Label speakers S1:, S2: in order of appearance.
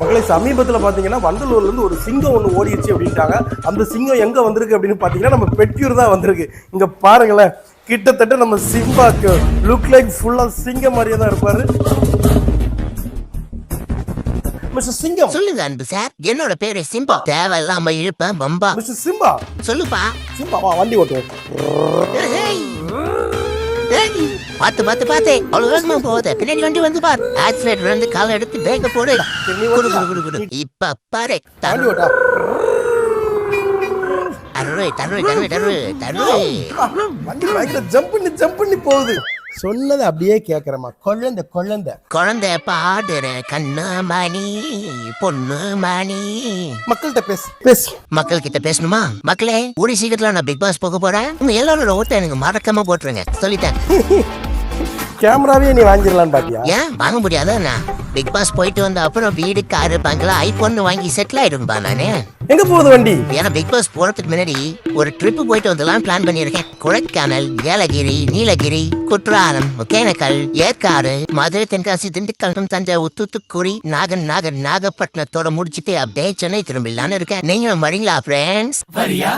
S1: மக்களை சமீபத்தில் பார்த்தீங்கன்னா வண்டலூர்லேருந்து ஒரு சிங்கம் ஒன்று ஓடிடுச்சு அப்படின்ட்டாங்க. அந்த சிங்கம் எங்கே வந்திருக்கு அப்படின்னு பார்த்தீங்கன்னா நம்ம பெட்டியூர் தான் வந்திருக்கு. இங்கே பாருங்களேன், கிட்டத்தட்ட நம்ம சிம்பாக்கு லுக் லைக் ஃபுல்லாக சிங்கம் மாதிரியே தான் இருப்பாரு. மிஸ்டர் சிங்கம்.
S2: சொல்லுங்க அன்பு சார், என்னோட பேரு சிம்பா. தேவையில்லாம இழுப்பேன் பம்பா.
S1: Mister Simba.
S2: சொல்லுப்பா.
S1: சிம்பா வா வண்டி ஓட்டுவோம்.
S2: பாத்து பாத்து பாத்து அவ்வளவு வேகமா போகுது. பின்னாடி வண்டி வந்து பார். ஆக்சிலேட்டர் வந்து காலை எடுத்து பேக்க போடு. குடு குடு குடு குடு. இப்ப பாரு.
S1: வண்டி ஓட்டா.
S2: தருவே தருவே தருவே தருவே தருவே.
S1: வண்டி பயங்கர ஜம்ப் பண்ணி போகுது. சொன்னது அப்படியே கேக்குறமா. குழந்தை
S2: பாடுற கண்ணு மணி பொண்ணு மணி.
S1: மக்கள்கிட்ட பேசு.
S2: மக்கள் கிட்ட பேசணுமா? மக்களே, ஒரு சீக்கிரத்துல நான் பிக் பாஸ் போக போறேன். உங்க எல்லாரோட ஓட்ட எனக்கு மறக்காம போட்டுருங்க, சொல்லிட்டேன்.
S1: கேமராவே நீ வாங்கிடலான்னு பாத்தியா?
S2: ஏன் வாங்க முடியாதா? நான் பிக் பாஸ் போயிட்டு வந்த அப்புறம் வீடு காரு பங்களா ஐபோன் வாங்கி செட்டில் ஆயிடும்பா நானு.
S1: எங்க போகுது வண்டி?
S2: ஏன்னா பிக் பாஸ் போறதுக்கு முன்னாடி ஒரு ட்ரிப் போயிட்டு வந்துலாம் பிளான் பண்ணியிருக்கேன். கொடைக்கானல், ஏலகிரி, நீலகிரி, குற்றாலம், ஒகேனக்கல், ஏற்காடு, மதுரை, தென்காசி, திண்டுக்கல், தஞ்சாவூர், தூத்துக்குடி, நாகப்பட்டினத்தோட முடிச்சுட்டு அப்படியே சென்னை திரும்பிடலான்னு இருக்கேன். நீங்களும் வரீங்களா ஃப்ரெண்ட்ஸ்?
S3: வரியா